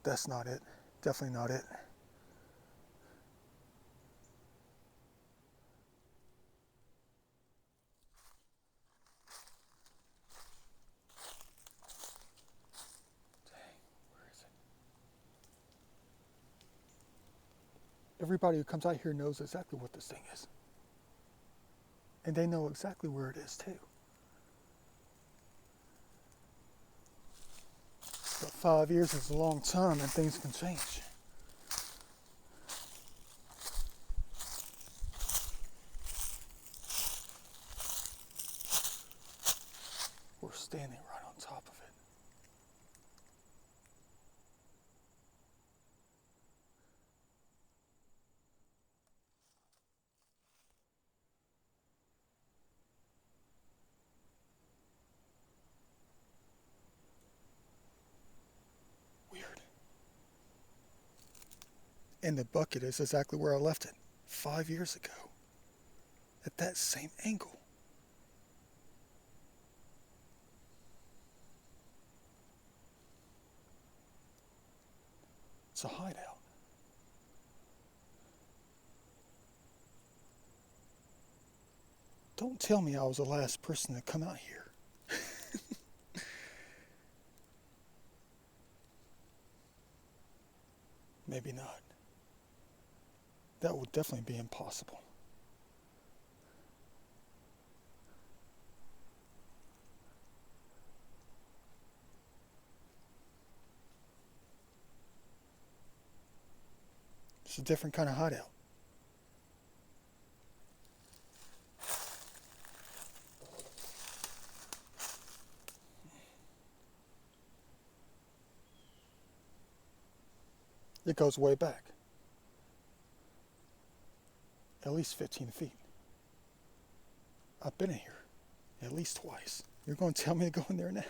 that's not it. Definitely not it. Dang, where is it? Everybody who comes out here knows exactly what this thing is. And they know exactly where it is too. But 5 years is a long time and things can change. We're standing right on top of it. Weird. And the bucket is exactly where I left it 5 years ago. At that same angle. It's a hideout. Don't tell me I was the last person to come out here. Maybe not. That would definitely be impossible. It's a different kind of hideout. It goes way back. At least 15 feet. I've been in here at least twice. You're going to tell me to go in there now?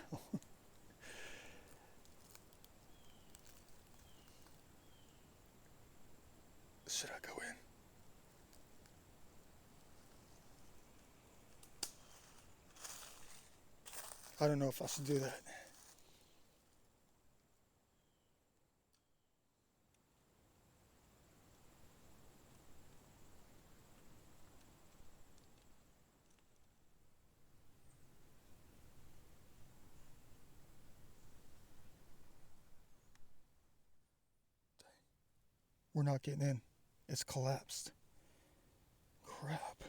Should I go in? I don't know if I should do that. We're not getting in. It's collapsed. Crap.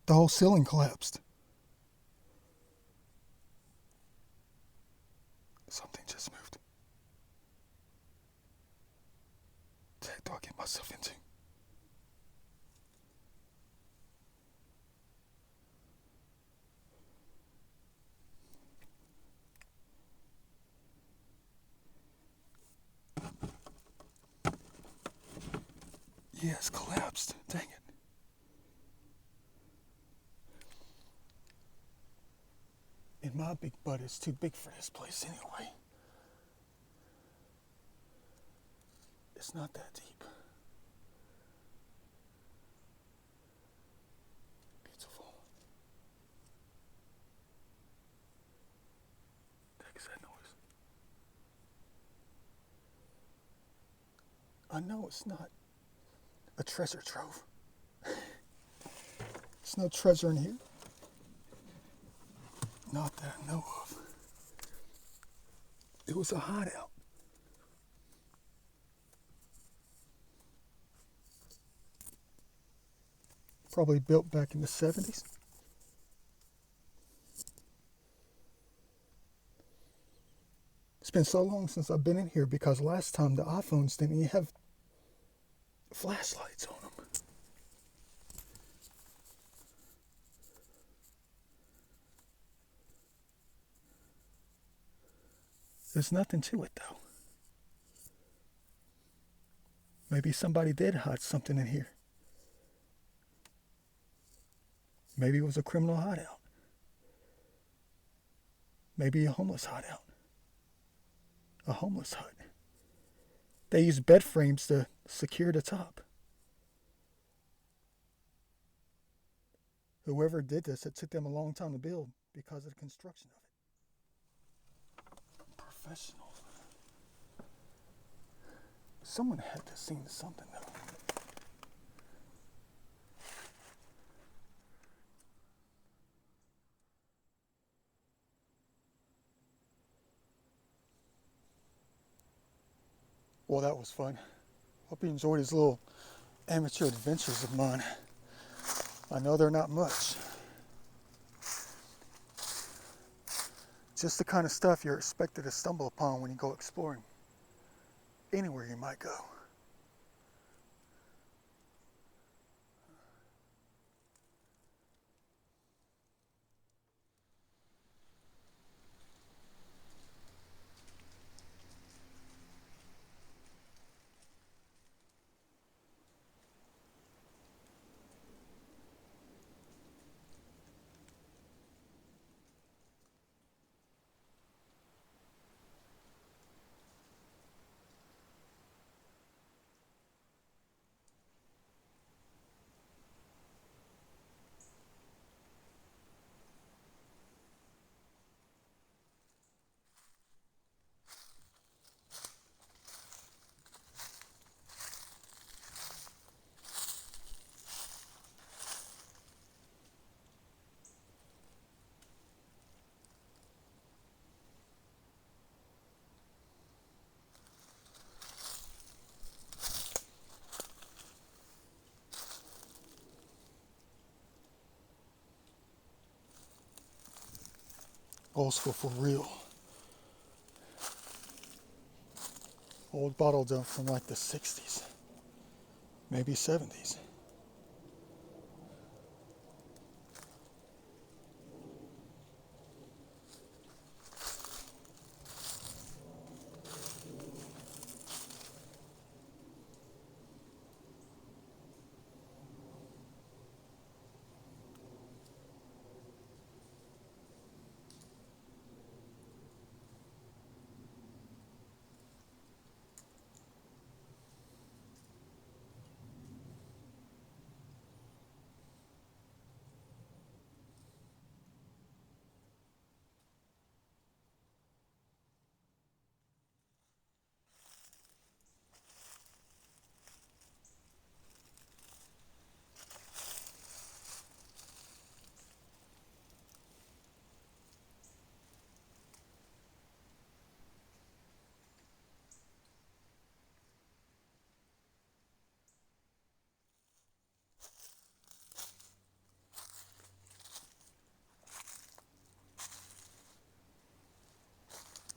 The whole ceiling collapsed. Something just moved. What the heck do I get myself into? Yeah, it's collapsed. Dang it. And my big butt is too big for this place anyway. It's not that deep. Beautiful. What the heck is that noise? I know it's not a treasure trove. There's no treasure in here. Not that I know of. It was a hideout. Probably built back in the 70s. It's been so long since I've been in here because last time the iPhones didn't even have flashlights on them. There's nothing to it though. Maybe somebody did hide something in here. Maybe it was a criminal hideout. Maybe a homeless hideout. A homeless hut. They used bed frames to secure the top. Whoever did this, it took them a long time to build. because of the construction of it. Professional. Someone had to have seen something though. Well, that was fun. Hope you enjoyed these little amateur adventures of mine. I know they're not much. Just the kind of stuff you're expected to stumble upon when you go exploring. Anywhere you might go. Old school for real. Old bottle dump from like the 60s, maybe 70s.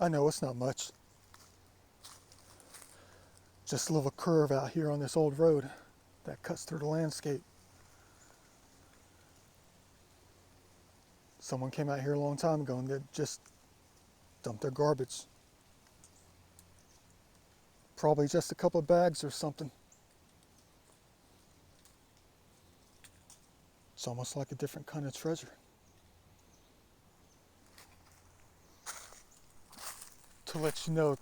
I know it's not much. Just a little curve out here on this old road that cuts through the landscape. Someone came out here a long time ago and they just dumped their garbage. Probably just a couple of bags or something. It's almost like a different kind of treasure. To let you know,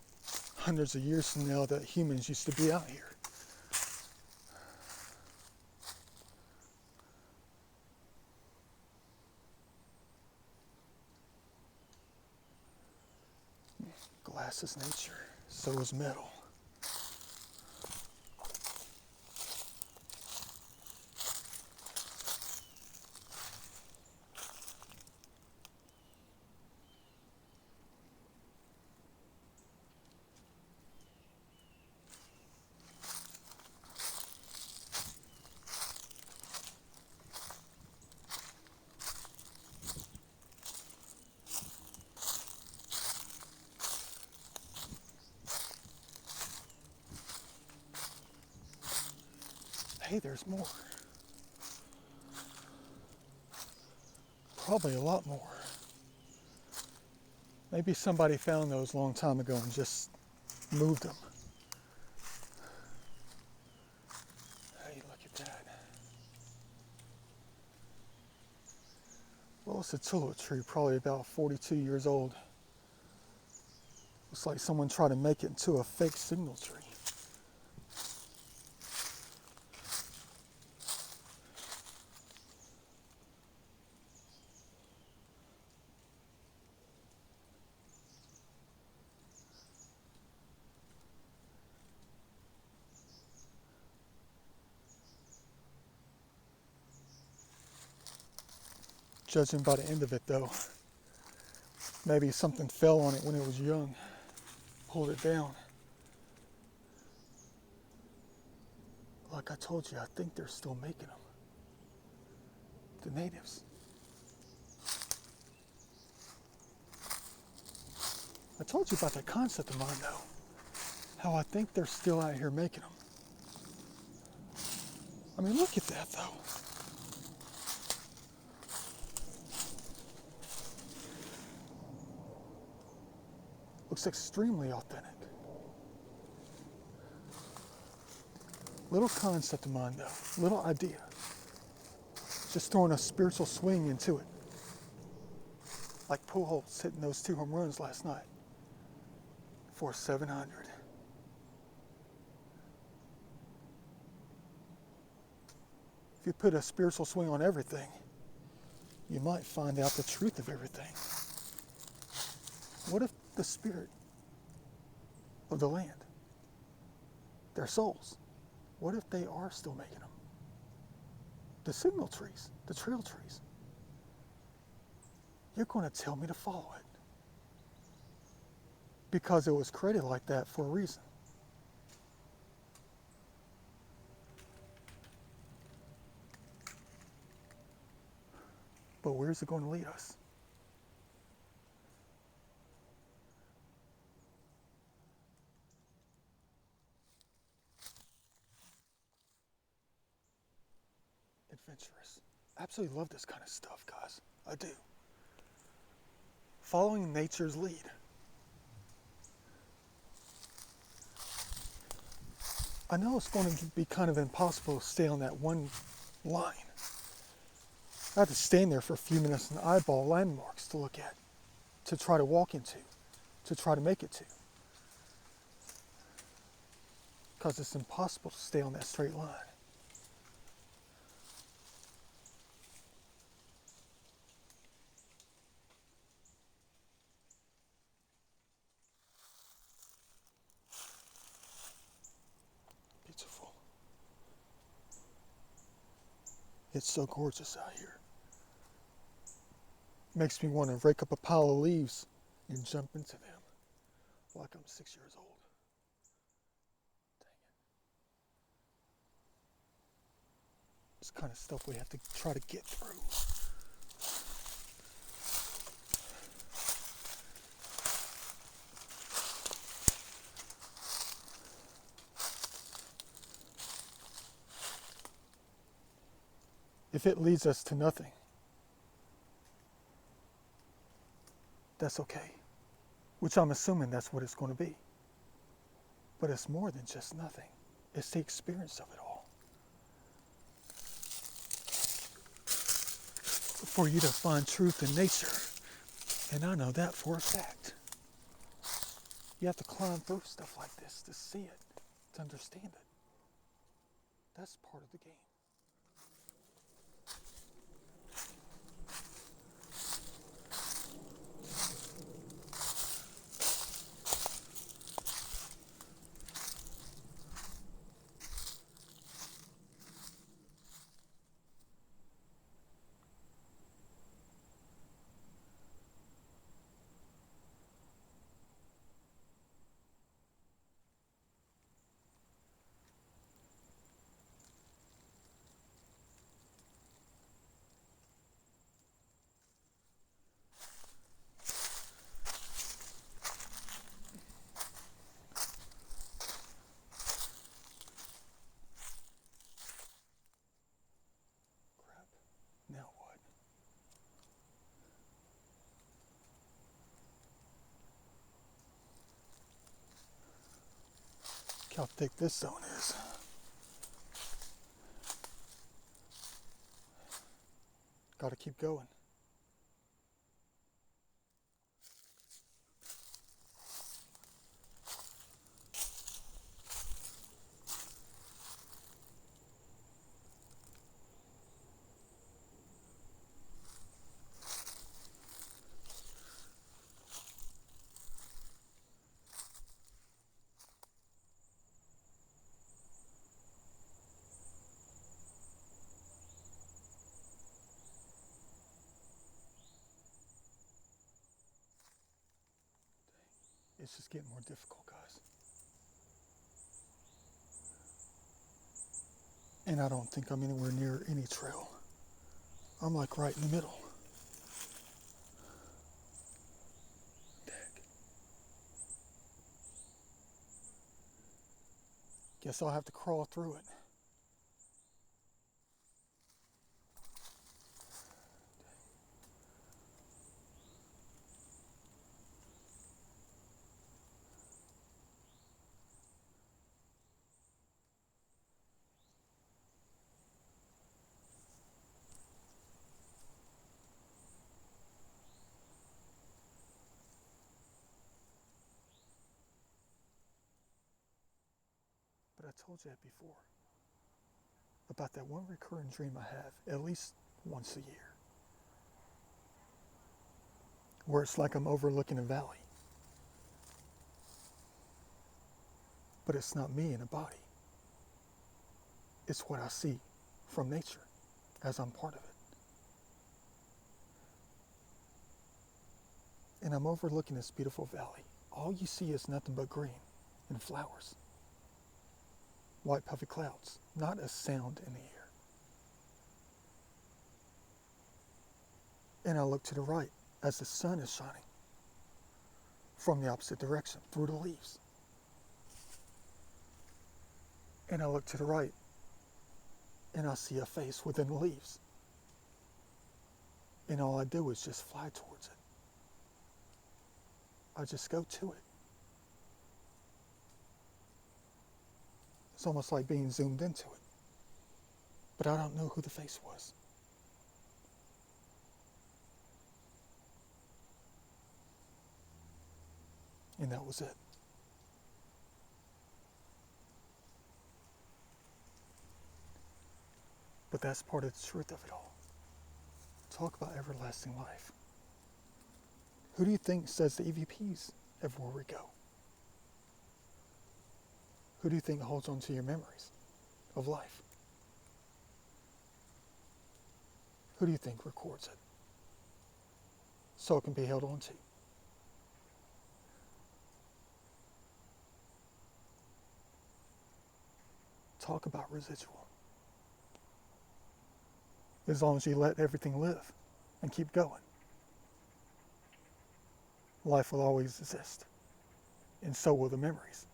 hundreds of years from now, that humans used to be out here. Glass is nature, so is metal. Hey, there's more. Probably a lot more. Maybe somebody found those a long time ago and just moved them. Hey, look at that. Well, it's a tulip tree, probably about 42 years old. Looks like someone tried to make it into a fake signal tree. Judging by the end of it, though, maybe something fell on it when it was young, pulled it down. Like I told you, I think they're still making them. The natives. I told you about that concept of mine, though. How I think they're still out here making them. I mean, look at that, though. Looks extremely authentic. Little concept of mine, though. Little idea. Just throwing a spiritual swing into it. Like Pujols hitting those 2 home runs last night. For 700. If you put a spiritual swing on everything, you might find out the truth of everything. What if the spirit of the land, their souls, what if they are still making them? The signal trees, the trail trees. You're going to tell me to follow it. Because it was created like that for a reason. But where's it going to lead us? Adventurous. I absolutely love this kind of stuff, guys. I do. Following nature's lead. I know it's going to be kind of impossible to stay on that one line. I have to stand there for a few minutes and eyeball landmarks to look at, to try to walk into, to try to make it to. Because it's impossible to stay on that straight line. Beautiful. It's so gorgeous out here. Makes me want to rake up a pile of leaves and jump into them like I'm 6 years old. Dang it. It's the kind of stuff we have to try to get through. If it leads us to nothing, that's okay. Which I'm assuming that's what it's going to be. But it's more than just nothing. It's the experience of it all. For you to find truth in nature, and I know that for a fact. You have to climb through stuff like this to see it, to understand it. That's part of the game. Now what? Look how thick this zone is. Gotta keep going. It's just getting more difficult, guys. And I don't think I'm anywhere near any trail. I'm like right in the middle. Dang. Guess I'll have to crawl through it. But I told you that before, about that one recurring dream I have at least once a year, where it's like I'm overlooking a valley. But it's not me in a body. It's what I see from nature as I'm part of it. And I'm overlooking this beautiful valley. All you see is nothing but green and flowers. White puffy clouds, not a sound in the air. And I look to the right as the sun is shining from the opposite direction through the leaves. And I look to the right and I see a face within the leaves. And all I do is just fly towards it. I just go to it. It's almost like being zoomed into it. But I don't know who the face was. And that was it. But that's part of the truth of it all. Talk about everlasting life. Who do you think says the EVPs everywhere we go? Who do you think holds on to your memories of life? Who do you think records it so it can be held on to? Talk about residual. As long as you let everything live and keep going, life will always exist, and so will the memories.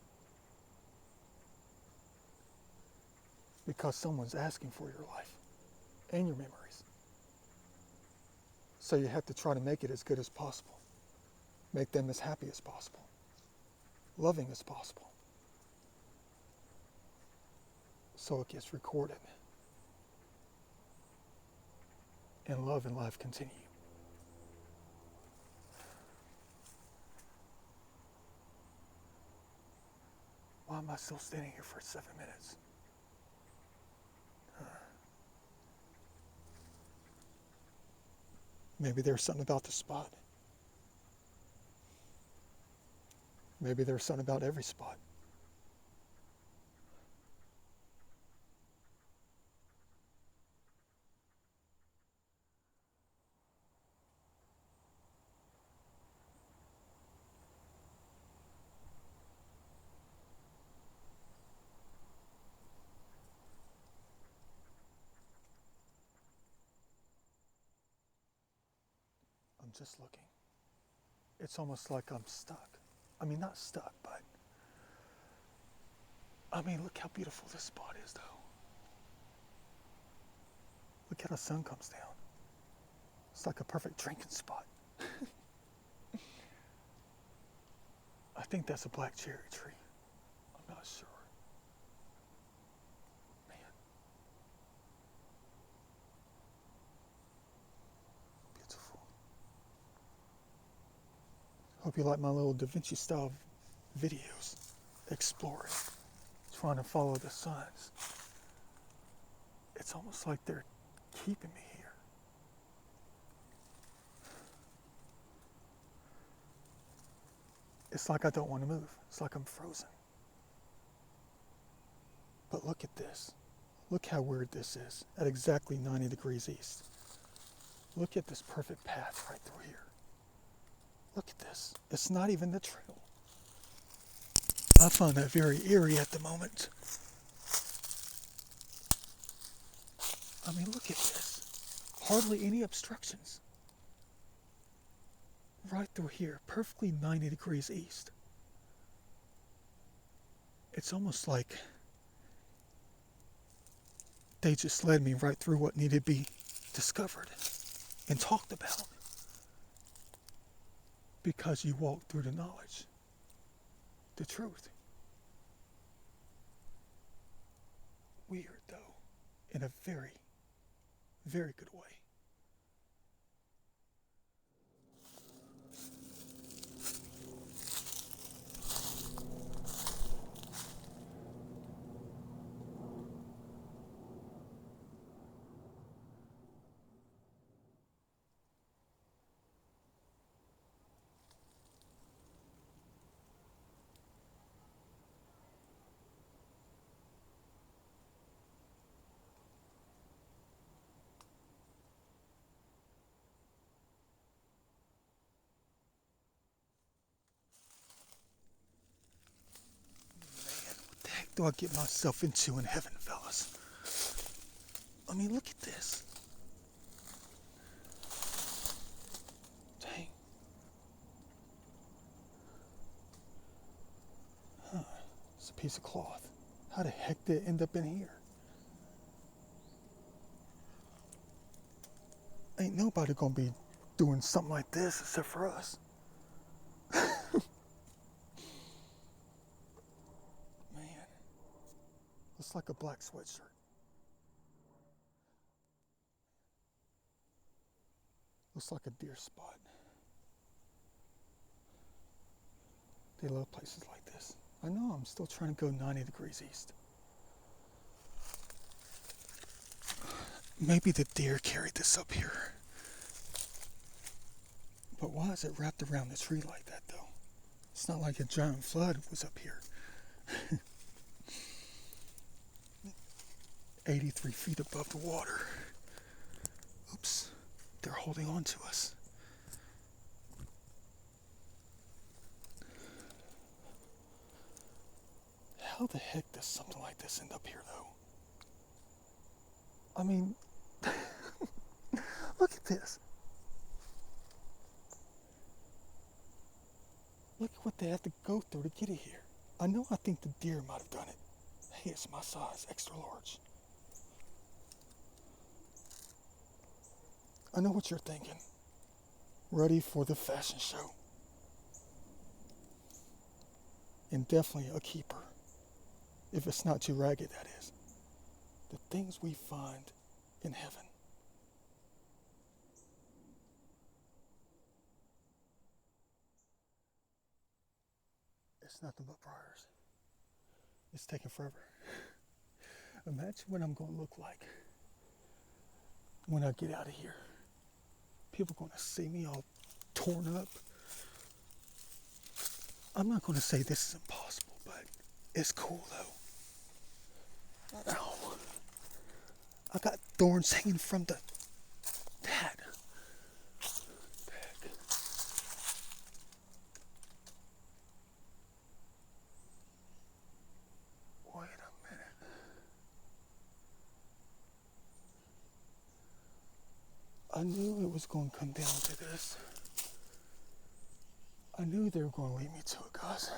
Because someone's asking for your life and your memories. So you have to try to make it as good as possible. Make them as happy as possible. Loving as possible. So it gets recorded. And love and life continue. Why am I still standing here for 7 minutes? Maybe there's something about the spot. Maybe there's something about every spot. I'm just looking. It's almost like I'm stuck. I mean, not stuck, but I mean, look how beautiful this spot is, though. Look how the sun comes down. It's like a perfect drinking spot. I think that's a black cherry tree. I'm not sure. Man. Beautiful. Hope you like my little Da Vinci style videos. Exploring. Trying to follow the signs. It's almost like they're keeping me here. It's like I don't want to move. It's like I'm frozen. But look at this. Look how weird this is at exactly 90 degrees east. Look at this perfect path right through here. Look at this. It's not even the trail. I find that very eerie at the moment. I mean, look at this. Hardly any obstructions. Right through here, perfectly 90 degrees east. It's almost like they just led me right through what needed to be discovered and talked about. Because you walk through the knowledge, the truth. Weird, though, in a very, very good way. What the heck do I get myself into in heaven, fellas? I mean, look at this. Dang. Huh. It's a piece of cloth. How the heck did it end up in here? Ain't nobody gonna be doing something like this except for us. Man, looks like a black sweatshirt. Looks like a deer spot. They love places like this. I know I'm still trying to go 90 degrees east. Maybe the deer carried this up here. But why is it wrapped around the tree like that, though? It's not like a giant flood was up here. 83 feet above the water. Oops, they're holding on to us. How the heck does something like this end up here, though? I mean, look at this. Look at what they have to go through to get it here. I think the deer might have done it. Hey, it's my size, extra large. I know what you're thinking. Ready for the fashion show. And definitely a keeper. If it's not too ragged, that is. The things we find in heaven. It's nothing but briars. It's taking forever. Imagine what I'm going to look like when I get out of here. People are going to see me all torn up. I'm not going to say this is impossible, but it's cool though. Ow. I got thorns hanging from that. Wait a minute. I knew it was going to come down to this. I knew they were going to lead me to it, guys.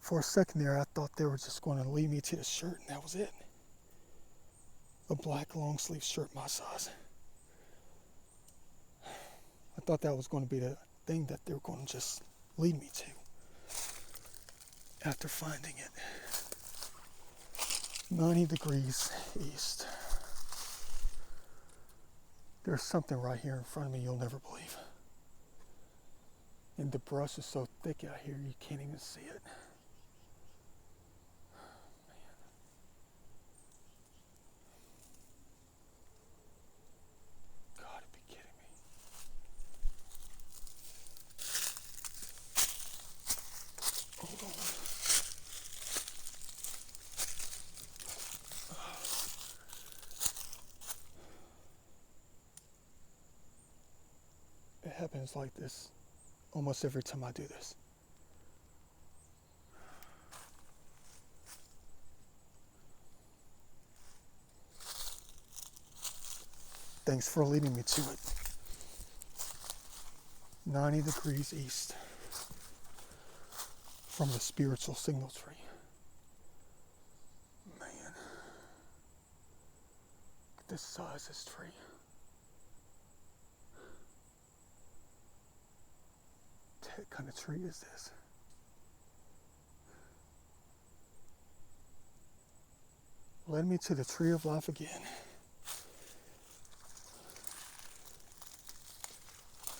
For a second there, I thought they were just going to lead me to the shirt, and that was it. A black long sleeve shirt my size. I thought that was going to be the thing that they were going to just lead me to after finding it. 90 degrees east. There's something right here in front of me you'll never believe. And the brush is so thick out here you can't even see it. Gotta be kidding me. Hold on. It happens like this almost every time I do this. Thanks for leading me to it. 90 degrees east from the spiritual signal tree. Man, look at the size of this tree. What kind of tree is this? Led me to the tree of life again.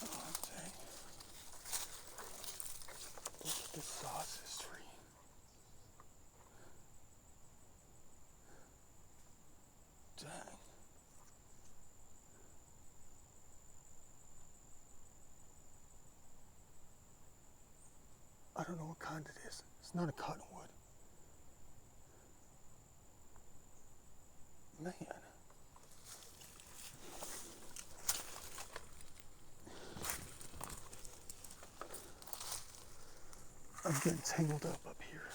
Oh, dang. Look at the size of this tree. Dang. I don't know what kind it is. It's not a cottonwood. Man. I'm getting tangled up here.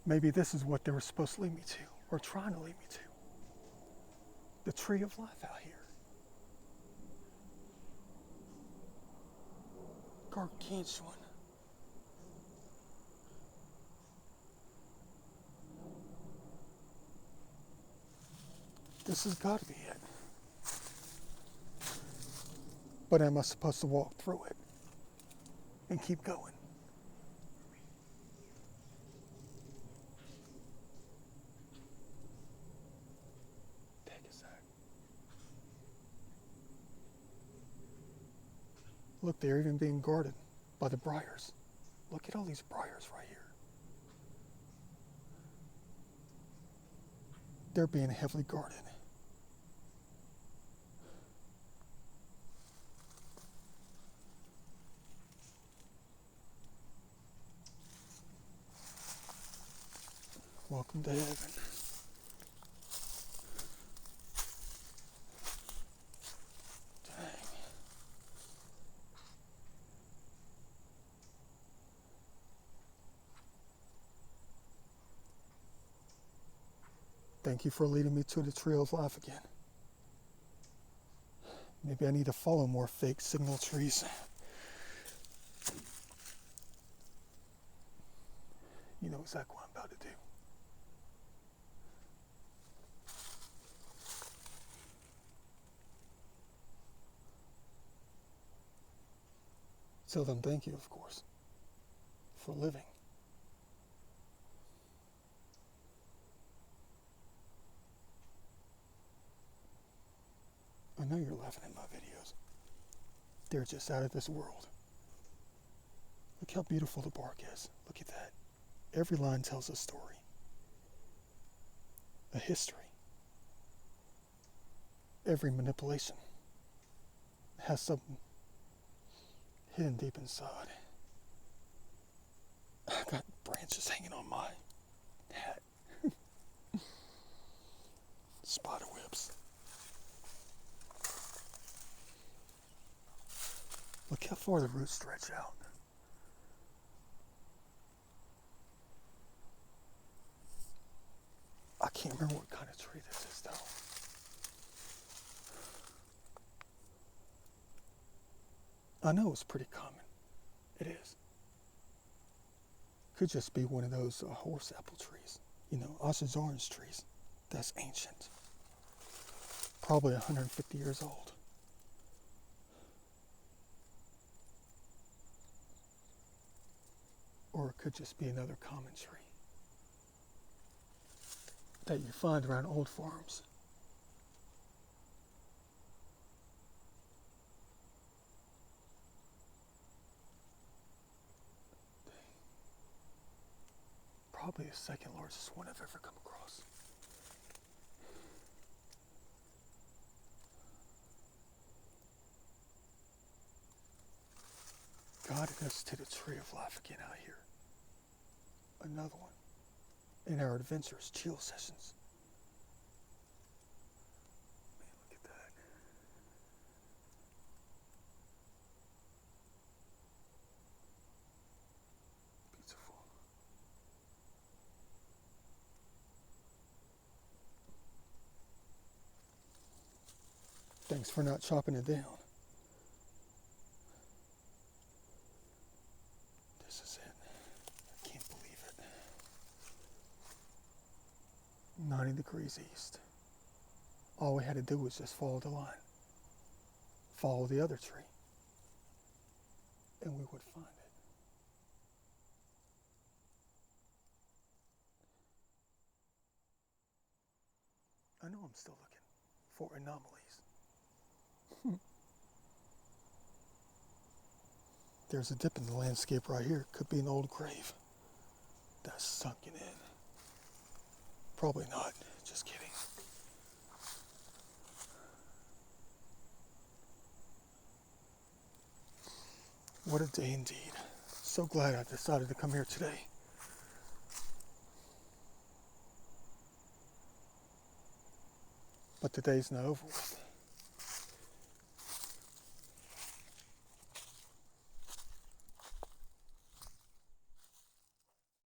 Maybe this is what they were supposed to lead me to, or trying to lead me to. The tree of life out here. Gargantuan. This has got to be it. But am I supposed to walk through it and keep going? The heck is that? Look, they're even being guarded by the briars. Look at all these briars right here. They're being heavily guarded. Welcome to heaven. Dang. Thank you for leading me to the tree of life again. Maybe I need to follow more fake signal trees. You know exactly what I'm about to do. Tell them thank you, of course, for living. I know you're laughing at my videos. They're just out of this world. Look how beautiful the bark is. Look at that. Every line tells a story, a history. Every manipulation has something hidden deep inside. I've got branches hanging on my hat. Spider webs. Look how far the roots stretch out. I can't remember what kind of tree this is, though. I know it's pretty common. It is. Could just be one of those horse apple trees. You know, Osage orange trees. That's ancient. Probably 150 years old. Or it could just be another common tree that you find around old farms. Probably the second largest one I've ever come across. Guiding us to the tree of life again out here. Another one in our adventures, chill sessions. Man, look at that. Beautiful. Thanks for not chopping it down. This is it. I can't believe it. 90 degrees east. All we had to do was just follow the line. Follow the other tree. And we would find it. I know I'm still looking for anomalies. There's a dip in the landscape right here. Could be an old grave that's sunken in. Probably not. Just kidding. What a day indeed. So glad I decided to come here today. But the day's not over with.